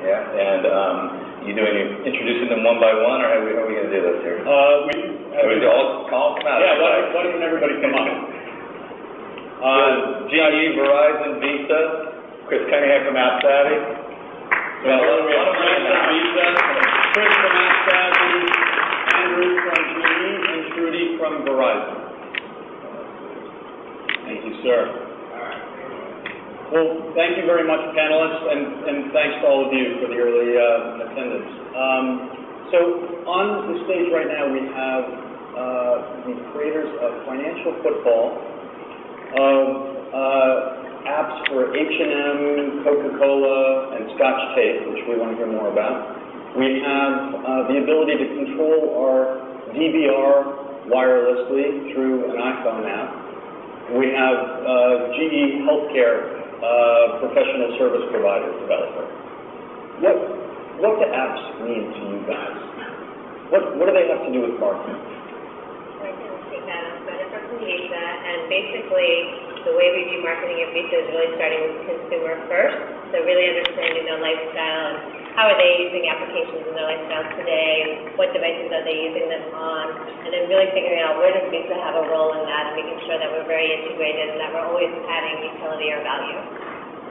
Yeah, and introducing them one by one, or how are we going to do this here? We all come out. Yeah, why doesn't everybody come up? GE, Verizon, Visa, Chris Cunningham from Appssavvy. So we have Chris from Visa, Chris from Appssavvy, Andrew from GE, and Shruti from Verizon. Thank you, sir. Well, thank you very much, panelists, and thanks to all of you for the early attendance. So on the stage right now, we have the creators of Financial Football, of apps for H&M, Coca-Cola, and Scotch Tape, which we want to hear more about. We have the ability to control our DVR wirelessly through an iPhone app. We have GE Healthcare professional service provider developer. What do apps mean to you guys? What do they have to do with marketing? I can take that. I'm Jennifer from Visa, and basically the way we do marketing at Visa is really starting with consumer first. So really understanding their lifestyle and how are they using applications in their lifestyle today, what devices are they using them on, and then really figuring out where does Visa have a role in that and making sure that we're very integrated and that we're always adding utility or value.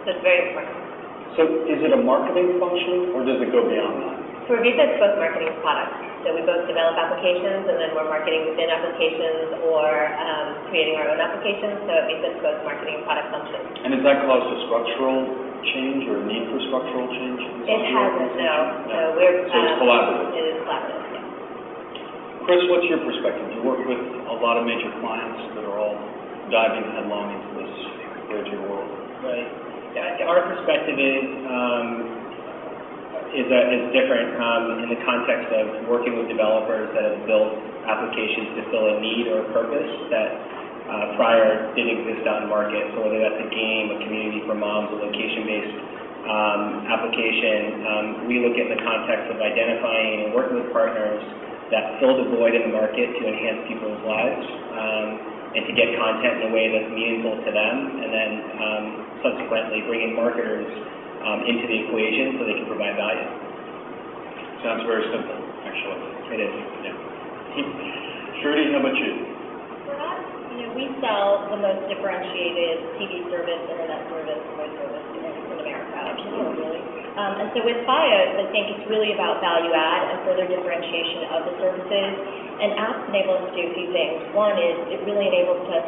So it's very important. So is it a marketing function, or does it go beyond that? For Visa, it's both marketing products. So we both develop applications, and then we're marketing within applications or creating our own applications. So at Visa, it's both marketing and product functions. And has that caused a structural change or need for structural change? It hasn't, no. So so it's collaborative. It is collaborative, yeah. Chris, what's your perspective? You work with a lot of major clients that are all diving headlong into this raging world. Right. Our perspective is different in the context of working with developers that have built applications to fill a need or a purpose that prior didn't exist out in the market. So whether that's a game, a community for moms, a location-based application, we look at the context of identifying and working with partners that fill the void in the market to enhance people's lives and to get content in a way that's meaningful to them, and then subsequently bringing marketers into the equation so they can provide value. Sounds very simple, actually. It is. Yeah. Shruti, how about you? For us, we sell the most differentiated TV service, internet service, voice service in America, which is really. And so with Fios, I think it's really about value add and further differentiation of the services. And apps enable us to do a few things. One is it really enables us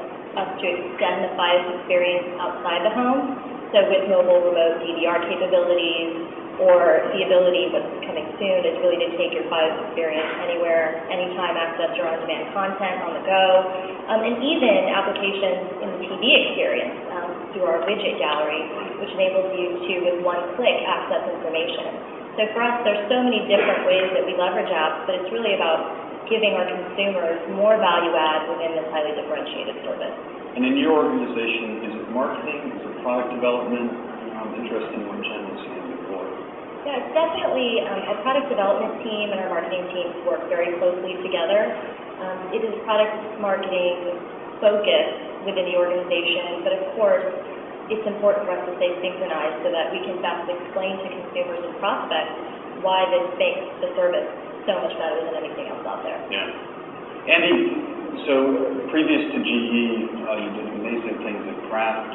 to extend the Fios experience outside the home. So with mobile remote DVR capabilities, or the ability, what's coming soon, is really to take your Fios experience anywhere, anytime, access your on-demand content on the go, and even applications in the TV experience through our widget gallery, which enables you to, with one click, access information. So for us, there's so many different ways that we leverage apps, but it's really about giving our consumers more value add within this highly differentiated service. And in your organization, is it marketing? Is it product development? I'm interested in what Jen was saying before. Yeah, it's definitely our product development team and our marketing teams work very closely together. It is product marketing focus within the organization, but of course, it's important for us to stay synchronized so that we can best explain to consumers and prospects why this makes the service so much better than anything else out there. Yeah. Andy, so previous to GE, you did amazing things at Kraft.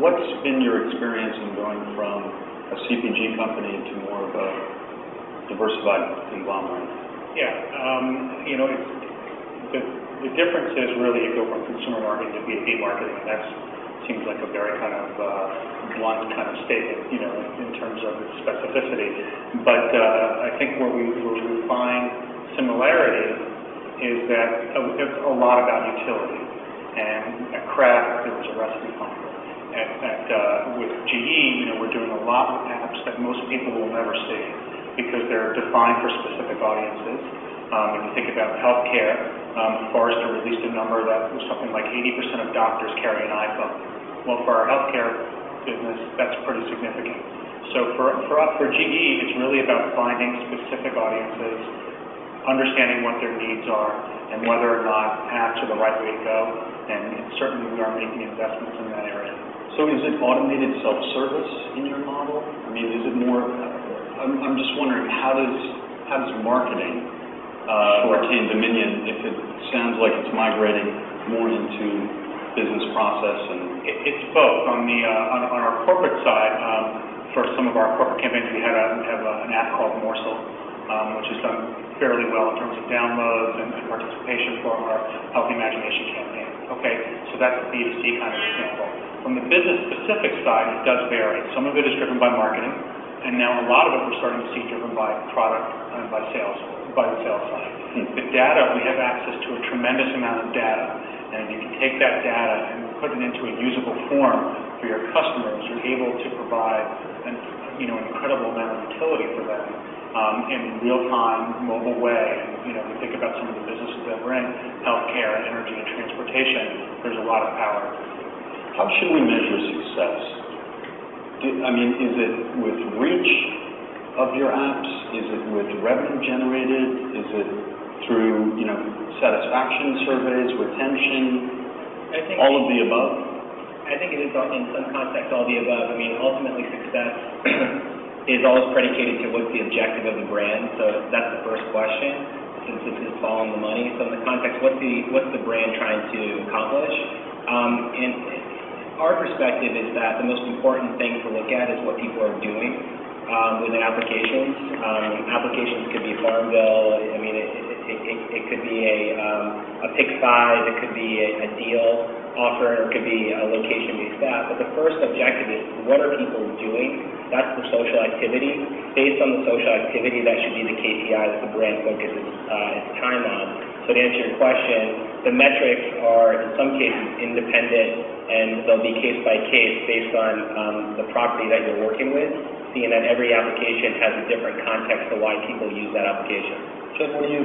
What's been your experience in going from a CPG company to more of a diversified conglomerate? Yeah, the difference is really you go from consumer marketing to B2B marketing, and that seems like a very kind of blunt kind of statement, in terms of its specificity. But I think where we find similarity is that it's a lot about utility. And at Kraft, there was a recipe finder. With GE, we're doing a lot with apps that most people will never see because they're defined for specific audiences. If you think about healthcare, Forrester released a number that was something like 80% of doctors carry an iPhone. Well, for our healthcare business, that's pretty significant. So for GE, it's really about finding specific audiences, understanding what their needs are, and whether or not apps are the right way to go. And certainly we are making investments in that area. So is it automated self-service in your model? I mean, is it more I'm just wondering, how does marketing retain dominion if it sounds like it's migrating more into business process? And it's both. On our corporate side, for some of our corporate campaigns, we have an app called Morsel, which has done fairly well in terms of downloads and participation for our Healthy Imagination campaign. Okay, so that's a B2C kind of example. From the business-specific side, it does vary. Some of it is driven by marketing, and now a lot of it we're starting to see driven by product and by the sales side. The data, we have access to a tremendous amount of data, and if you can take that data and put it into a usable form for your customers, you're able to provide an incredible amount of utility for them in real-time, mobile way. And, we think about some of the businesses that we're in, healthcare, energy, and transportation. There's a lot of power. How should we measure success? Is it with reach of your apps? Is it with revenue generated? Is it through, satisfaction surveys, retention, all of the above? I think it is in some context all the above. Ultimately success is always predicated to what's the objective of the brand. So that's the first question, since this is following the money. So in the context, what's the brand trying to accomplish? And our perspective is that the most important thing to look at is what people are doing within applications. Applications could be Farmville. It could be a Pick 5. It could be a deal offer. It could be a location-based app. But the first objective is, what are people doing? That's the social activity. Based on the social activity, that should be the KPI that the brand focuses its time on. So to answer your question, the metrics are in some cases independent, and they'll be case by case based on the property that you're working with, seeing that every application has a different context to why people use that application. Jeff, what do you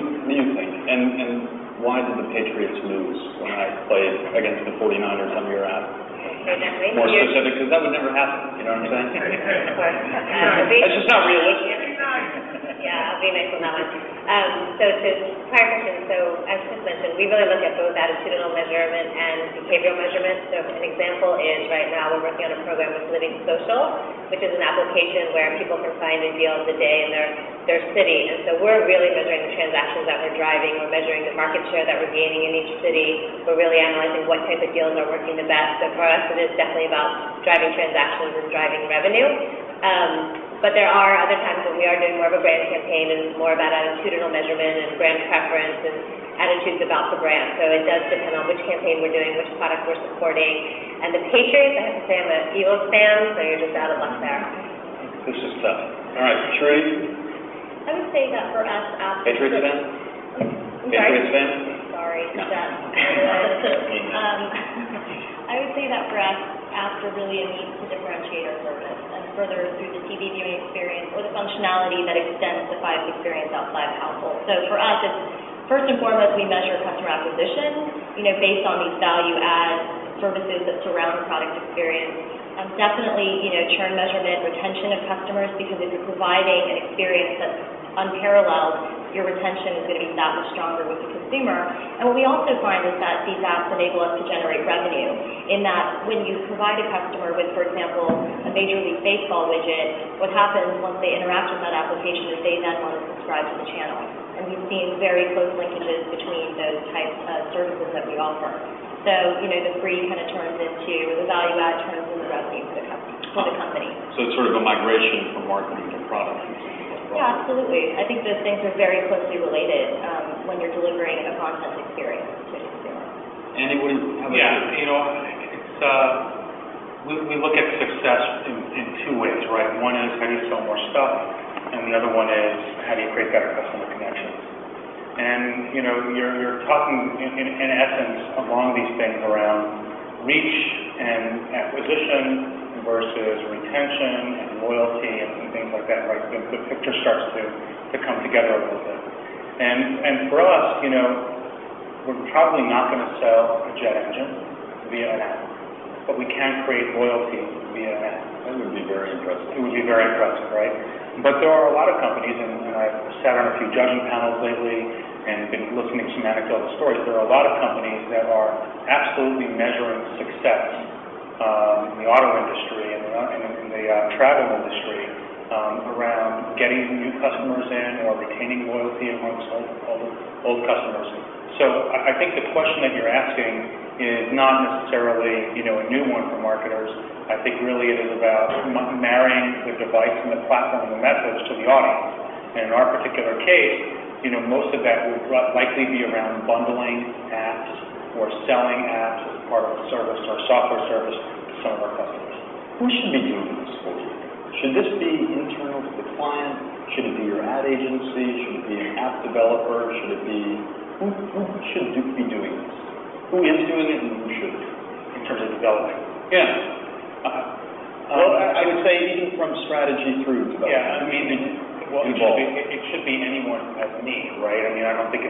think? And why did the Patriots lose when I played against the 49ers on your app? More specific, because that would never happen, you know what I'm saying? Of course. It's just not realistic. Yeah, I'll be nice on that one. So to prior question, so as Chris mentioned, we really look at both attitudinal measurement and behavioral measurement. So an example is right now we're working on a program with Living Social, which is an application where people can find a deal of the day in their city. And so we're really measuring the transactions that we're driving. We're measuring the market share that we're gaining in each city. We're really analyzing what type of deals are working the best. So for us, it is definitely about driving transactions and driving revenue. But there are other times when we are doing more of a brand campaign, and it's more about attitudinal measurement and brand preference and attitudes about the brand. So it does depend on which campaign we're doing, which product we're supporting. And the Patriots, I have to say I'm an Eagles fan, so you're just out of luck there. This is tough. All right, Shruti? I would say that for us, Patriots fan? Patriots fan? Sorry, no. I would say that for us, apps are really a means to differentiate our service, and further through the TV viewing experience or the functionality that extends the Fios experience outside the household. So for us, it's first and foremost, we measure customer acquisition, based on these value-add services that surround the product experience. Definitely, churn measurement, retention of customers, because if you're providing an experience that's unparalleled, your retention is going to be that much stronger with the consumer. And what we also find is that these apps enable us to generate revenue, in that when you provide a customer with, for example, a Major League Baseball widget, what happens once they interact with that application is they then want to subscribe to the channel. And we've seen very close linkages between those types of services that we offer. So, the free kind of turns into, or the value add turns into revenue for the company. So it's sort of a migration from marketing to product. Yeah, absolutely. I think those things are very closely related when you're delivering a content experience to a consumer. Andy, what do you have? Yeah, we look at success in two ways, right? One is how do you sell more stuff, and the other one is how do you create better customer connections. And, you're talking in essence along these things around reach and acquisition versus retention and loyalty and things like that, right? The picture starts to come together a little bit. And for us, we're probably not going to sell a jet engine via an app, but we can create loyalty via an app. That would be very impressive. It would be very impressive, right? But there are a lot of companies, and I've sat on a few judging panels lately and been listening to some anecdotal stories. There are a lot of companies that are absolutely measuring success in the auto industry and in the travel industry around getting new customers in or retaining loyalty amongst old customers. So I think the question that you're asking is not necessarily, a new one for marketers. I think really it is about marrying the device and the platform and the message to the audience. And in our particular case, most of that would likely be around bundling apps or selling apps as part of a service or software service to some of our customers. Who should be doing this for you? Should this be internal to the client? Should it be your ad agency? Should it be an app developer? Should it be, who should be doing this? Who is doing it and who should? In terms of development? Yeah. Well, I would say even from strategy through development. Yeah, it should be anyone as need, right? I don't think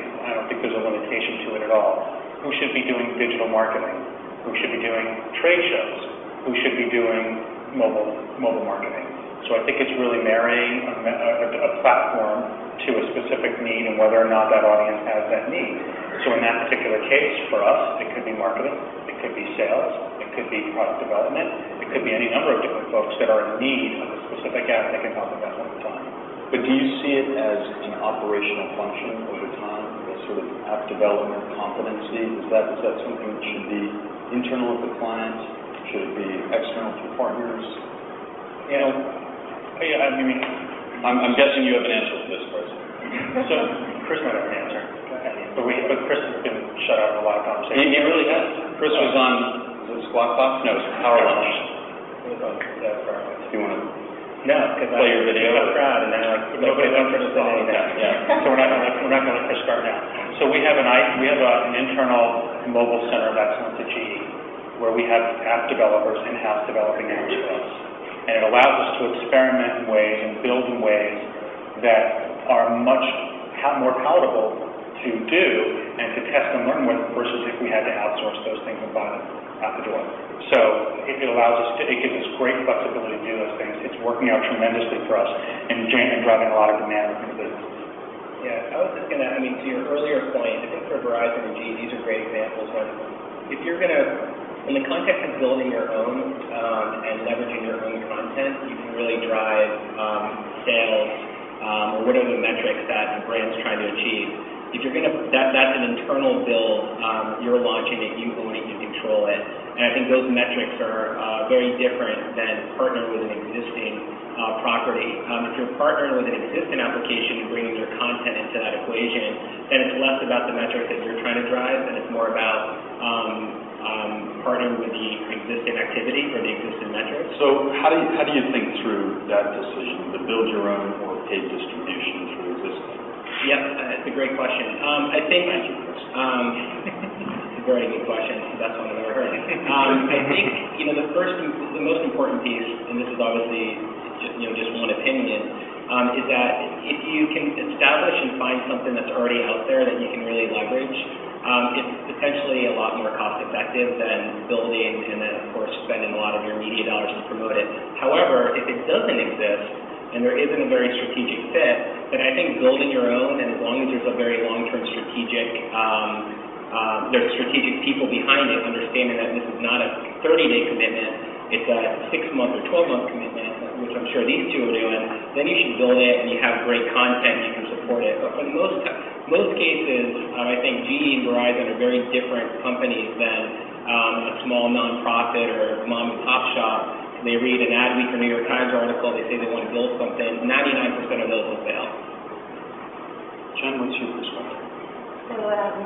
there's a limitation to it at all. Who should be doing digital marketing? Who should be doing trade shows? Who should be doing mobile marketing? So I think it's really marrying a platform to a specific need and whether or not that audience has that need. So in that particular case, for us, it could be marketing, it could be sales, it could be product development, it could be any number of different folks that are in need of a specific app that can help at that point in time. But do you see it as an operational function over time, a sort of app development competency? Is that something that should be internal of the client? Should it be external through partners? I'm guessing you have an answer for this, President. So Chris might have an answer. But Chris has been shut out of a lot of conversations. He really has. Chris was on, was it Squawk Box? No, it was Power Lunch. Do you want to play your video? I'm proud, and now nobody's interested in anything. Yeah. So we're not going to let Chris start now. So we have an internal mobile center of excellence at GE, where we have app developers in-house developing apps for us. And it allows us to experiment in ways and build in ways that are much more palatable to do and to test and learn with versus if we had to outsource those things and buy them out the door. So it gives us great flexibility to do those things. It's working out tremendously for us and driving a lot of demand within the business. Yeah, I was just going to, to your earlier point, I think for Verizon and GE, these are great examples when if you're going to, in the context of building your own and leveraging your own content, you can really drive sales or whatever the metrics that the brand's trying to achieve. If you're going to, that's an internal build, you're launching it, you own it, you control it. And I think those metrics are very different than partnering with an existing property. If you're partnering with an existing application and bringing your content into that equation, then it's less about the metrics that you're trying to drive, and it's more about partnering with the existing activity or the existing metrics. So how do you think through that decision to build your own or paid distribution through existing? Yep, that's a great question. I think it's a very good question. It's the best one I've ever heard. I think the most important piece, and this is obviously just one opinion, is that if you can establish and find something that's already out there that you can really leverage, it's potentially a lot more cost effective than building and then of course spending a lot of your media dollars to promote it. However, if it doesn't exist and there isn't a very strategic fit, then I think building your own, and as long as there's a very long-term strategic, there's strategic people behind it, understanding that this is not a 30-day commitment, it's a 6-month or 12-month commitment, which I'm sure these two are doing, then you should build it and you have great content, you can support it. But for most cases, I think GE and Verizon are very different companies than a small nonprofit or mom and pop shop. They read an Adweek or New York Times article, they say they want to build something, 99% of those will fail. Jen, what's your perspective? So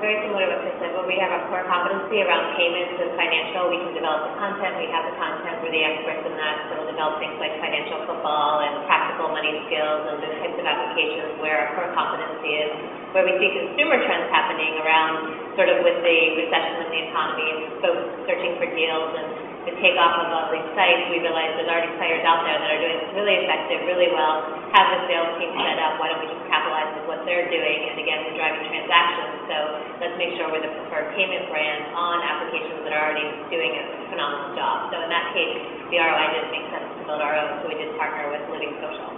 very similar to what Chris said, but we have a core competency around payments and financial. We can develop the content, we have the content, we're the experts in that, so we'll develop things like financial football and practical money skills and those types of applications where our core competency is, where we see consumer trends happening around sort of with the recession in the economy and folks searching for deals and the takeoff of all these sites. We realize there's already players out there that are doing this really effective, really well, have the sales team set up, why don't we just capitalize with what they're doing, and again, we're driving transactions, so let's make sure we're the preferred payment brand on applications that are already doing a phenomenal job. So in that case, the ROI didn't make sense to build our own, so we did partner with Living Social.